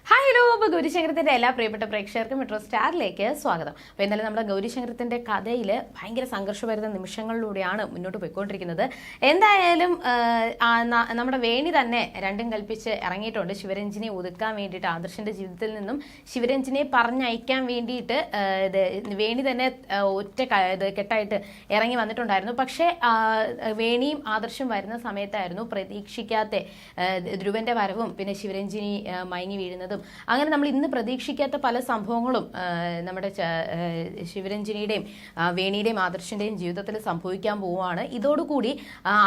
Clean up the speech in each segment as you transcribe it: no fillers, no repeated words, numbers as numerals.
Hi hello. അപ്പോൾ ഗൗരിശങ്കരത്തിൻ്റെ എല്ലാ പ്രിയപ്പെട്ട പ്രേക്ഷകർക്കും മെട്രോ സ്റ്റാറിലേക്ക് സ്വാഗതം. അപ്പോൾ എന്തായാലും നമ്മുടെ ഗൗരിശങ്കരത്തിൻ്റെ കഥയിൽ ഭയങ്കര സംഘർഷഭരിത നിമിഷങ്ങളിലൂടെയാണ് മുന്നോട്ട് പോയിക്കൊണ്ടിരിക്കുന്നത്. എന്തായാലും നമ്മുടെ വേണി തന്നെ രണ്ടും കൽപ്പിച്ച് ഇറങ്ങിയിട്ടുണ്ട്. ശിവരഞ്ജിനെ ഒതുക്കാൻ വേണ്ടിയിട്ട്, ആദർശിൻ്റെ ജീവിതത്തിൽ നിന്നും ശിവരഞ്ജിനെ പറഞ്ഞയക്കാൻ വേണ്ടിയിട്ട് വേണി തന്നെ ഒറ്റ കെട്ടായിട്ട് ഇറങ്ങി വന്നിട്ടുണ്ടായിരുന്നു. പക്ഷേ വേണിയും ആദർശം വരുന്ന സമയത്തായിരുന്നു പ്രതീക്ഷിക്കാത്ത ധ്രുവൻ്റെ വരവും പിന്നെ ശിവരഞ്ജിനി മയങ്ങി വീഴുന്നതും. അങ്ങനെ നമ്മൾ ഇന്ന് പ്രതീക്ഷിക്കാത്ത പല സംഭവങ്ങളും നമ്മുടെ ശിവരഞ്ജിനിയുടെയും വേണിയുടെയും ആദർശിന്റെയും ജീവിതത്തിൽ സംഭവിക്കാൻ പോവുകയാണ്. ഇതോടുകൂടി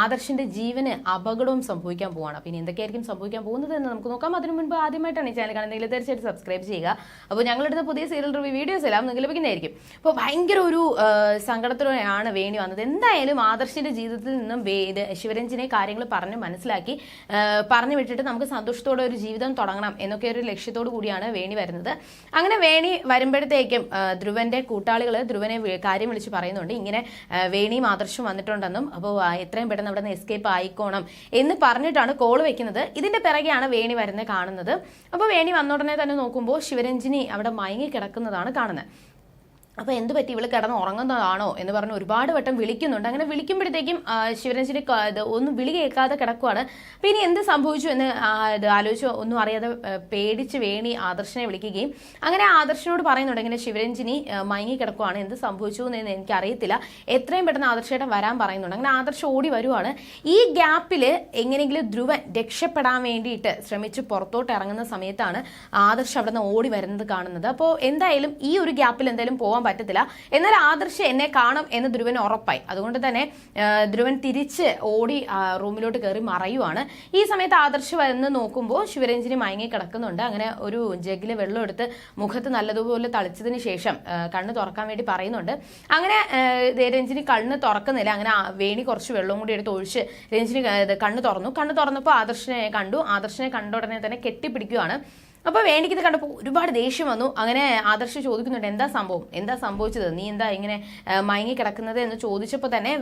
ആദർശിന്റെ ജീവന് അപകടവും സംഭവിക്കാൻ പോവുകയാണ്. പിന്നെ എന്തൊക്കെയായിരിക്കും സംഭവിക്കാൻ പോകുന്നത് എന്ന് നമുക്ക് നോക്കാം. അതിനു മുൻപ് ആദ്യമായിട്ടാണ് ഈ ചാനൽ കാണുന്നതെങ്കിൽ തീർച്ചയായിട്ടും സബ്സ്ക്രൈബ് ചെയ്യുക. അപ്പോൾ ഞങ്ങളെടുത്ത പുതിയ സീരിയൽ റിവ്യൂ വീഡിയോസ് എല്ലാം നിങ്ങൾക്ക് ലഭിക്കുന്നതായിരിക്കും. അപ്പോൾ ഭയങ്കര ഒരു സങ്കടത്തിലൂടെയാണ് വേണി വന്നത്. എന്തായാലും ആദർശിന്റെ ജീവിതത്തിൽ നിന്നും ശിവരഞ്ജിനെ കാര്യങ്ങൾ പറഞ്ഞ് മനസ്സിലാക്കി പറഞ്ഞു വിട്ടിട്ട് നമുക്ക് സന്തോഷത്തോടെ ഒരു ജീവിതം തുടങ്ങണം എന്നൊക്കെ ഒരു ലക്ഷ്യത്തോടു കൂടിയാണ് വേണി വരുന്നത്. അങ്ങനെ വേണി വരുമ്പോഴത്തേക്കും ധ്രുവന്റെ കൂട്ടാളികൾ ധ്രുവനെ കാര്യം വിളിച്ച് പറയുന്നുണ്ട്. ഇങ്ങനെ വേണിയും ആദർശം വന്നിട്ടുണ്ടെന്നും അപ്പോൾ എത്രയും പെട്ടെന്ന് അവിടെ നിന്ന് എസ്കേപ്പ് ആയിക്കോണം എന്ന് പറഞ്ഞിട്ടാണ് കോൾ വെക്കുന്നത്. ഇതിന്റെ പിറകെയാണ് വേണി വരുന്നത് കാണുന്നത്. അപ്പോൾ വേണി വന്ന ഉടനെ തന്നെ നോക്കുമ്പോൾ ശിവരഞ്ജിനി അവിടെ മയങ്ങി കിടക്കുന്നതാണ് കാണുന്നത്. അപ്പോൾ എന്ത് പറ്റി, ഇവള് കിടന്ന് ഉറങ്ങുന്നതാണോ എന്ന് പറഞ്ഞ് ഒരുപാട് വട്ടം വിളിക്കുന്നുണ്ട്. അങ്ങനെ വിളിക്കുമ്പോഴത്തേക്കും ശിവരഞ്ജിനി ഒന്നും വിളി കേൾക്കാതെ കിടക്കുവാണ്. അപ്പോൾ ഇനി എന്ത് സംഭവിച്ചു എന്ന് ആലോചിച്ച് ഒന്നും അറിയാതെ പേടിച്ച് വേണി ആദർശനെ വിളിക്കുകയും അങ്ങനെ ആദർശനോട് പറയുന്നുണ്ട്, ഇങ്ങനെ ശിവരഞ്ജിനി മയങ്ങി കിടക്കുവാണ്, എന്ത് സംഭവിച്ചു എന്ന് എനിക്കറിയത്തില്ല, എത്രയും പെട്ടെന്ന് ആദർശേട്ടൻ വരാൻ പറയുന്നുണ്ട്. അങ്ങനെ ആദർശം ഓടി വരുവാണ്. ഈ ഗ്യാപ്പിൽ എങ്ങനെയെങ്കിലും ധ്രുവൻ രക്ഷപ്പെടാൻ വേണ്ടിയിട്ട് ശ്രമിച്ച് പുറത്തോട്ട് ഇറങ്ങുന്ന സമയത്താണ് ആദർശ് അവിടെ നിന്ന് ഓടി വരുന്നത് കാണുന്നത്. അപ്പോൾ എന്തായാലും ഈ ഒരു ഗ്യാപ്പിൽ എന്തായാലും പോകാൻ പറ്റത്തില്ല. എന്നാൽ ആദർശ് എന്നെ കാണും എന്ന് ധ്രുവൻ ഉറപ്പായി. അതുകൊണ്ട് തന്നെ ധ്രുവൻ തിരിച്ച് ഓടി റൂമിലോട്ട് കയറി മറയുവാണ്. ഈ സമയത്ത് ആദർശ് വന്ന് നോക്കുമ്പോൾ ശിവരഞ്ജിനി മയങ്ങി കിടക്കുന്നുണ്ട്. അങ്ങനെ ഒരു ജഗ്ഗില് വെള്ളം എടുത്ത് മുഖത്ത് നല്ലതുപോലെ തളിച്ചതിന് ശേഷം കണ്ണ് തുറക്കാൻ വേണ്ടി പറയുന്നുണ്ട്. അങ്ങനെ രഞ്ജിനി കണ്ണ് തുറക്കുന്നില്ല. അങ്ങനെ വേണി കുറച്ച് വെള്ളം കൂടി എടുത്ത് ഒഴിച്ച് രഞ്ജിനി കണ്ണ് തുറന്നു. കണ്ണ് തുറന്നപ്പോൾ ആദർശനെ കണ്ടു. ആദർശനെ കണ്ട ഉടനെ തന്നെ കെട്ടിപ്പിടിക്കുകയാണ്. അപ്പോൾ വേണിക്ക് ഇത് കണ്ടപ്പോൾ ഒരുപാട് ദേഷ്യം വന്നു. അങ്ങനെ ആദർശ് ചോദിക്കുന്നുണ്ട്, എന്താ സംഭവം, എന്താ സംഭവിച്ചത്, നീ എന്താ ഇങ്ങനെ മയങ്ങി കിടക്കുന്നത് എന്ന് ചോദിച്ചപ്പോൾ തന്നെ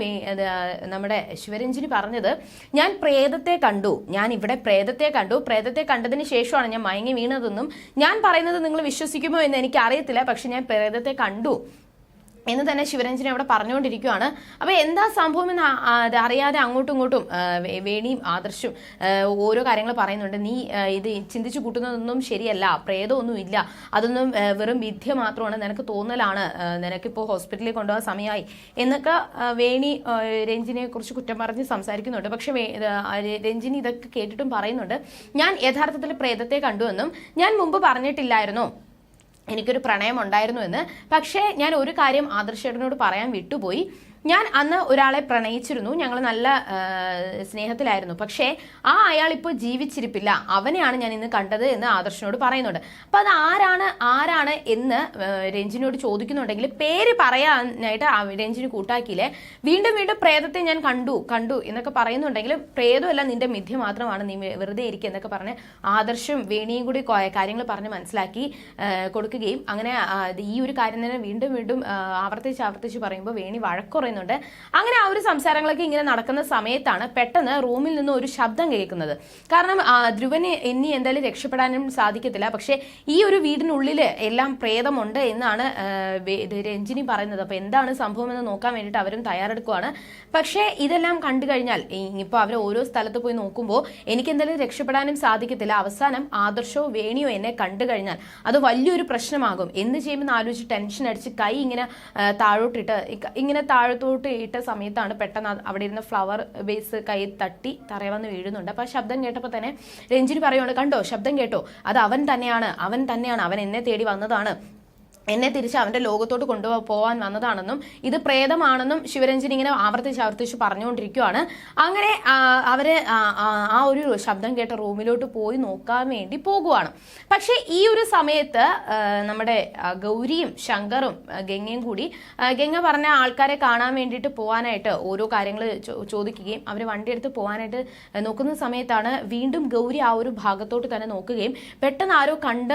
നമ്മുടെ ശിവരഞ്ജിനി പറഞ്ഞത്, ഞാൻ പ്രേതത്തെ കണ്ടു, ഞാൻ ഇവിടെ പ്രേതത്തെ കണ്ടു, പ്രേതത്തെ കണ്ടതിന് ശേഷമാണ് ഞാൻ മയങ്ങി വീണതെന്നും ഞാൻ പറയുന്നത് നിങ്ങൾ വിശ്വസിക്കുമോ എന്ന് എനിക്ക് അറിയത്തില്ല, പക്ഷെ ഞാൻ പ്രേതത്തെ കണ്ടു എന്ന് തന്നെ ശിവരഞ്ജിനി അവിടെ പറഞ്ഞുകൊണ്ടിരിക്കുകയാണ്. അപ്പോൾ എന്താ സംഭവം എന്ന് അറിയാതെ അങ്ങോട്ടും ഇങ്ങോട്ടും വേണിയും ആദർശും ഓരോ കാര്യങ്ങൾ പറയുന്നുണ്ട്. നീ ഇത് ചിന്തിച്ചു കൂട്ടുന്നതൊന്നും ശരിയല്ല, പ്രേതമൊന്നും ഇല്ല, അതൊന്നും വെറും വിദ്യ മാത്രമാണ്, നിനക്ക് തോന്നലാണ്, നിനക്കിപ്പോൾ ഹോസ്പിറ്റലിൽ കൊണ്ടുപോകാൻ സമയമായി എന്നൊക്കെ വേണി രഞ്ജിനിയെ കുറിച്ച് കുറ്റം പറഞ്ഞ് സംസാരിക്കുന്നുണ്ട്. പക്ഷെ രഞ്ജിനി ഇതൊക്കെ കേട്ടിട്ടും പറയുന്നുണ്ട്, ഞാൻ യഥാർത്ഥത്തിൽ പ്രേതത്തെ കണ്ടുവെന്നും ഞാൻ മുമ്പ് പറഞ്ഞിട്ടില്ലായിരുന്നു എനിക്കൊരു പ്രണയം ഉണ്ടായിരുന്നു എന്ന്. പക്ഷേ ഞാൻ ഒരു കാര്യം ആദർശേട്ടനോട് പറയാൻ വിട്ടുപോയി. ഞാൻ അന്ന് ഒരാളെ പ്രണയിച്ചിരുന്നു, ഞങ്ങൾ നല്ല സ്നേഹത്തിലായിരുന്നു, പക്ഷേ അയാൾ ഇപ്പോൾ ജീവിച്ചിരിപ്പില്ല, അവനെയാണ് ഞാൻ ഇന്ന് കണ്ടത് എന്ന് ആദർശനോട് പറയുന്നുണ്ട്. അപ്പം അത് ആരാണ് എന്ന് രഞ്ജിനിയോട് ചോദിക്കുന്നുണ്ടെങ്കിൽ പേര് പറയാനായിട്ട് രഞ്ജിനി കൂട്ടാക്കിയില്ലേ. വീണ്ടും വീണ്ടും പ്രേതത്തെ ഞാൻ കണ്ടു എന്നൊക്കെ പറയുന്നുണ്ടെങ്കിൽ പ്രേതമല്ല, നിന്റെ മിഥ്യ മാത്രമാണ്, നീ വെറുതെ ഇരിക്കുക എന്നൊക്കെ പറഞ്ഞ് ആദർശം വേണിയും കൂടി കാര്യങ്ങൾ പറഞ്ഞ് മനസ്സിലാക്കി കൊടുക്കുകയും അങ്ങനെ ഈ ഒരു കാര്യം തന്നെ വീണ്ടും വീണ്ടും ആവർത്തിച്ച് പറയുമ്പോൾ വേണി വഴക്കുറയുന്നു. അങ്ങനെ ആ ഒരു സംസാരങ്ങളൊക്കെ ഇങ്ങനെ നടക്കുന്ന സമയത്താണ് പെട്ടെന്ന് റൂമിൽ നിന്ന് ഒരു ശബ്ദം കേൾക്കുന്നത്. കാരണം ധ്രുവന് ഇനി എന്തായാലും രക്ഷപ്പെടാനും സാധിക്കത്തില്ല, പക്ഷെ ഈ ഒരു വീടിനുള്ളിൽ എല്ലാം പ്രേതമുണ്ട് എന്നാണ് രഞ്ജിനി പറയുന്നത്. അപ്പൊ എന്താണ് സംഭവം എന്ന് നോക്കാൻ വേണ്ടിയിട്ട് അവരും തയ്യാറെടുക്കുകയാണ്. പക്ഷേ ഇതെല്ലാം കണ്ടു കഴിഞ്ഞാൽ ഇനിയിപ്പോൾ അവർ ഓരോ സ്ഥലത്ത് പോയി നോക്കുമ്പോൾ എനിക്ക് എന്തായാലും രക്ഷപ്പെടാനും സാധിക്കത്തില്ല. അവസാനം ആദർശോ വേണിയോ എന്നെ കണ്ടു കഴിഞ്ഞാൽ അത് വലിയൊരു പ്രശ്നമാകും. എന്ത് ചെയ്യുമെന്ന് ആലോചിച്ച് ടെൻഷൻ അടിച്ച് കൈ ഇങ്ങനെ താഴോട്ടിട്ട് ഇങ്ങനെ താഴോട്ട് ഇട്ട സമയത്താണ് പെട്ടെന്ന് അവിടെ ഇരുന്ന ഫ്ലവർ ബേസ് കൈ തട്ടി തറയെ വന്ന് വീഴുന്നുണ്ട്. അപ്പൊ ആ ശബ്ദം കേട്ടപ്പോൾ തന്നെ രഞ്ജിനി പറയുകയാണ്, കണ്ടോ ശബ്ദം കേട്ടോ, അത് അവൻ തന്നെയാണ്, അവൻ എന്നെ തേടി വന്നതാണ്, എന്നെ തിരിച്ച് അവന്റെ ലോകത്തോട്ട് കൊണ്ടുപോകാൻ വന്നതാണെന്നും ഇത് പ്രേതമാണെന്നും ശിവരഞ്ജിനി ഇങ്ങനെ ആവർത്തിച്ച് പറഞ്ഞുകൊണ്ടിരിക്കുകയാണ്. അങ്ങനെ അവര് ആ ഒരു ശബ്ദം കേട്ട റൂമിലോട്ട് പോയി നോക്കാൻ വേണ്ടി പോകുവാണ്. പക്ഷെ ഈ ഒരു സമയത്ത് നമ്മുടെ ഗൗരിയും ശങ്കറും ഗംഗയും കൂടി ഗംഗ പറഞ്ഞ ആൾക്കാരെ കാണാൻ വേണ്ടിയിട്ട് പോകാനായിട്ട് ഓരോ കാര്യങ്ങൾ ചോദിക്കുകയും അവർ വണ്ടിയെടുത്ത് പോകാനായിട്ട് നോക്കുന്ന സമയത്താണ് വീണ്ടും ഗൗരി ആ ഒരു ഭാഗത്തോട്ട് തന്നെ നോക്കുകയും പെട്ടെന്ന് ആരോ കണ്ട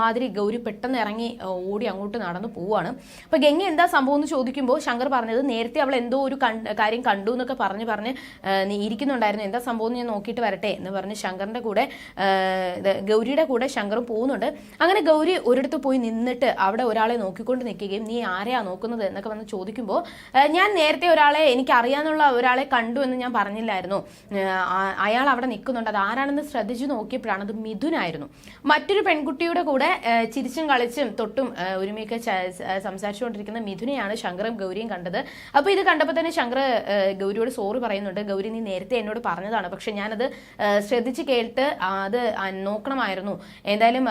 മാതിരി ഗൗരി പെട്ടെന്ന് ഇറങ്ങി ഓടി അങ്ങോട്ട് നടന്നു പോവാണ്. അപ്പോൾ ഗംഗ എന്താ സംഭവം എന്ന് ചോദിക്കുമ്പോൾ ശങ്കർ പറഞ്ഞത് നേരത്തെ അവൾ എന്തോ ഒരു കാര്യം കണ്ടു എന്നൊക്കെ പറഞ്ഞ് നീ ഇരിക്കുന്നുണ്ടായിരുന്നു, എന്താ സംഭവം ഞാൻ നോക്കിയിട്ട് വരട്ടെ എന്ന് പറഞ്ഞ് ശങ്കറിന്റെ കൂടെ ഗൗരിയുടെ കൂടെ ശങ്കറും പോകുന്നുണ്ട്. അങ്ങനെ ഗൗരി ഒരിടത്ത് പോയി നിന്നിട്ട് അവിടെ ഒരാളെ നോക്കിക്കൊണ്ട് നിൽക്കുകയും നീ ആരെയാ നോക്കുന്നത് എന്നൊക്കെ വന്ന് ചോദിക്കുമ്പോൾ ഞാൻ നേരത്തെ ഒരാളെ എനിക്ക് അറിയാനുള്ള ഒരാളെ കണ്ടു എന്ന് ഞാൻ പറഞ്ഞില്ലായിരുന്നു, അയാൾ അവിടെ നിൽക്കുന്നുണ്ട്, അത് ആരാണെന്ന് ശ്രദ്ധിച്ചു നോക്കിയപ്പോഴാണ് അത് മിഥുനായിരുന്നു. മറ്റൊരു പെൺകുട്ടിയുടെ കൂടെ ചിരിച്ചും കളിച്ചും തൊട്ടും ഒരുമിയൊക്കെ സംസാരിച്ചുകൊണ്ടിരിക്കുന്ന മിഥുനെയാണ് ശങ്കറും ഗൗരിയും കണ്ടത്. അപ്പോൾ ഇത് കണ്ടപ്പോൾ തന്നെ ശങ്കർ ഗൗരിയോട് സോറി പറയുന്നുണ്ട്. ഗൗരി നീ നേരത്തെ എന്നോട് പറഞ്ഞതാണ്, പക്ഷെ ഞാനത് ശ്രദ്ധിച്ച് കേട്ട് അത് നോക്കണമായിരുന്നു. എന്തായാലും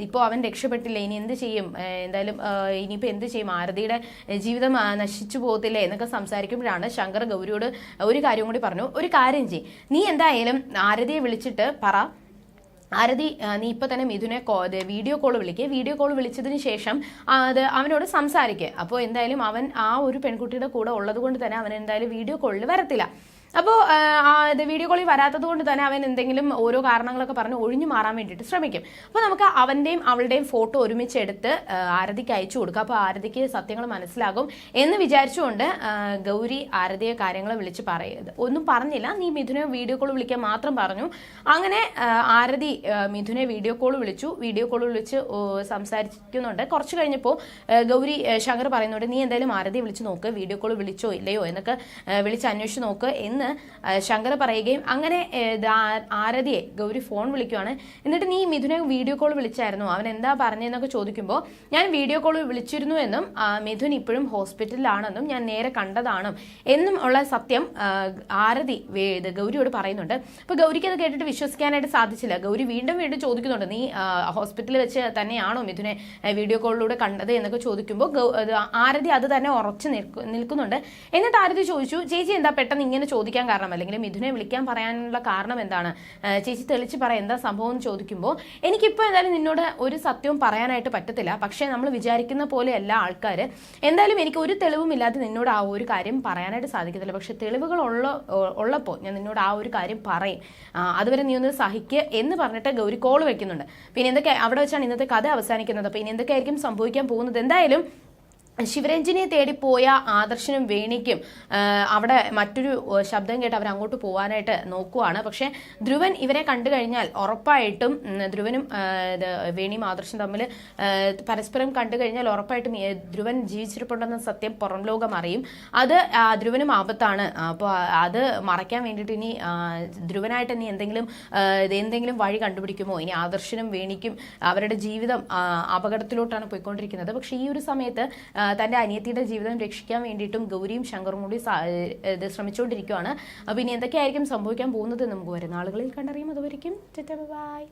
ഇപ്പോൾ അവൻ രക്ഷപ്പെട്ടില്ല, ഇനി എന്ത് ചെയ്യും, എന്തായാലും ഇനിയിപ്പോൾ എന്ത് ചെയ്യും, ആരതിയുടെ ജീവിതം നശിച്ചു പോകത്തില്ലേ എന്നൊക്കെ സംസാരിക്കുമ്പോഴാണ് ശങ്കർ ഗൗരിയോട് ഒരു കാര്യം കൂടി പറഞ്ഞു. ഒരു കാര്യം ചെയ്യും, നീ എന്തായാലും ആരതിയെ വിളിച്ചിട്ട് പറ, ആരതി നീ ഇപ്പൊ തന്നെ മിഥുനെ വീഡിയോ കോൾ വിളിക്കുക, വീഡിയോ കോൾ വിളിച്ചതിന് ശേഷം അത് അവനോട് സംസാരിക്കുക. അപ്പോൾ എന്തായാലും അവൻ ആ ഒരു പെൺകുട്ടിയുടെ കൂടെ ഉള്ളത് കൊണ്ട് തന്നെ അവൻ എന്തായാലും വീഡിയോ കോളിൽ വരത്തില്ല. അപ്പോൾ വീഡിയോ കോളിൽ വരാത്തത് കൊണ്ട് തന്നെ അവൻ എന്തെങ്കിലും ഓരോ കാരണങ്ങളൊക്കെ പറഞ്ഞ് ഒഴിഞ്ഞു മാറാൻ വേണ്ടിയിട്ട് ശ്രമിക്കും. അപ്പോൾ നമുക്ക് അവൻ്റെയും അവളുടെയും ഫോട്ടോ ഒരുമിച്ച് എടുത്ത് ആരതിക്ക് അയച്ചു കൊടുക്കുക. അപ്പോൾ ആരതിക്ക് സത്യങ്ങൾ മനസ്സിലാകും എന്ന് വിചാരിച്ചുകൊണ്ട് ഗൗരി ആരതിയെ കാര്യങ്ങൾ വിളിച്ച് പറയുന്നത് ഒന്നും പറഞ്ഞില്ല, നീ മിഥുനെ വീഡിയോ കോൾ വിളിക്കാൻ മാത്രം പറഞ്ഞു. അങ്ങനെ ആരതി മിഥുനെ വീഡിയോ കോൾ വിളിച്ച് സംസാരിക്കുന്നുണ്ട്. കുറച്ച് കഴിഞ്ഞപ്പോൾ ഗൗരി ശങ്കർ പറയുന്നുണ്ട്, നീ എന്തായാലും ആരതിയെ വിളിച്ച് നോക്ക്, വീഡിയോ കോൾ വിളിച്ചോ ഇല്ലയോ എന്നൊക്കെ വിളിച്ച് അന്വേഷിച്ച് നോക്ക് എന്ന് ശങ്കർ പറയുകയും അങ്ങനെ ആരതിയെ ഗൗരി ഫോൺ വിളിക്കുവാണ്. എന്നിട്ട് നീ മിഥുനെ വീഡിയോ കോൾ വിളിച്ചായിരുന്നു, അവൻ എന്താ പറഞ്ഞതെന്നൊക്കെ ചോദിക്കുമ്പോൾ ഞാൻ വീഡിയോ കോൾ വിളിച്ചിരുന്നു എന്നും മിഥുൻ ഇപ്പോഴും ഹോസ്പിറ്റലിലാണെന്നും ഞാൻ നേരെ കണ്ടതാണും എന്നും ഉള്ള സത്യം ആരതി ഗൗരിയോട് പറയുന്നുണ്ട്. അപ്പോൾ ഗൗരിക്ക് അത് കേട്ടിട്ട് വിശ്വസിക്കാനായിട്ട് സാധിച്ചില്ല. ഗൗരി വീണ്ടും ചോദിക്കുന്നുണ്ട്, നീ ഹോസ്പിറ്റലിൽ വെച്ച് തന്നെയാണോ മിഥുനെ വീഡിയോ കോളിലൂടെ കണ്ടത് എന്നൊക്കെ ചോദിക്കുമ്പോൾ ആരതി അത് തന്നെ ഉറച്ചു നിൽക്കുന്നുണ്ട്. എന്നിട്ട് ആരതി ചോദിച്ചു, ചേച്ചി എന്താ പെട്ടെന്ന് ഇങ്ങനെ ചോദിക്കാൻ കാരണം, അല്ലെങ്കിൽ മിഥുനെ വിളിക്കാൻ പറയാനുള്ള കാരണം എന്താണ്, ചേച്ചി തെളിച്ച് പറയാം എന്താ സംഭവം എന്ന് ചോദിക്കുമ്പോൾ എനിക്കിപ്പോൾ എന്തായാലും നിന്നോട് ഒരു സത്യവും പറയാനായിട്ട് പറ്റത്തില്ല, പക്ഷേ നമ്മൾ വിചാരിക്കുന്ന പോലെയല്ല ആൾക്കാർ, എന്തായാലും എനിക്ക് ഒരു തെളിവുമില്ലാതെ നിന്നോട് ആ ഒരു കാര്യം പറയാനായിട്ട് സാധിക്കത്തില്ല, പക്ഷെ തെളിവുകൾ ഉള്ളപ്പോൾ ഞാൻ നിന്നോട് ആ ഒരു കാര്യം പറയും, അതുവരെ നീ ഒന്ന് സഹിക്കുക എന്ന് പറഞ്ഞിട്ട് ഗൗരി കോൾ വെക്കുന്നുണ്ട്. പിന്നെ എന്തൊക്കെ അവിടെ വെച്ചാണ് ഇന്നത്തെ കഥ അവസാനിക്കുന്നത്. അപ്പോൾ ഇനി എന്തൊക്കെയായിരിക്കും സംഭവിക്കാൻ പോകുന്നത്, എന്തായാലും ശിവരഞ്ജിനിയെ തേടിപ്പോയ ആദർശനും വേണിക്കും അവിടെ മറ്റൊരു ശബ്ദം കേട്ട് അവർ അങ്ങോട്ട് പോകാനായിട്ട് നോക്കുവാണ്. പക്ഷെ ധ്രുവൻ ഇവരെ കണ്ടു കഴിഞ്ഞാൽ ഉറപ്പായിട്ടും ധ്രുവനും വേണിയും ആദർശനും തമ്മിൽ പരസ്പരം കണ്ടു കഴിഞ്ഞാൽ ഉറപ്പായിട്ടും ധ്രുവൻ ജീവിച്ചിരിപ്പുണ്ടെന്ന സത്യം പുറം ലോകം അറിയും. അത് ധ്രുവനും ആപത്താണ്. അപ്പോൾ അത് മറയ്ക്കാൻ വേണ്ടിയിട്ട് ഇനി ധ്രുവനായിട്ട് ഇനി എന്തെങ്കിലും വഴി കണ്ടുപിടിക്കുമോ, ഇനി ആദർശനും വേണിക്കും അവരുടെ ജീവിതം അപകടത്തിലോട്ടാണ് പോയിക്കൊണ്ടിരിക്കുന്നത്. പക്ഷെ ഈ ഒരു സമയത്ത് തൻ്റെ അനിയത്തിയുടെ ജീവിതം രക്ഷിക്കാൻ വേണ്ടിയിട്ടും ഗൗരിയും ശങ്കറും കൂടി ശ്രമിച്ചുകൊണ്ടിരിക്കുകയാണ്. അപ്പോൾ ഇനി എന്തൊക്കെയായിരിക്കും സംഭവിക്കാൻ പോകുന്നത് നമുക്ക് വരുന്ന ആളുകളിൽ കണ്ടറിയും. അതുവരെയും ബൈ.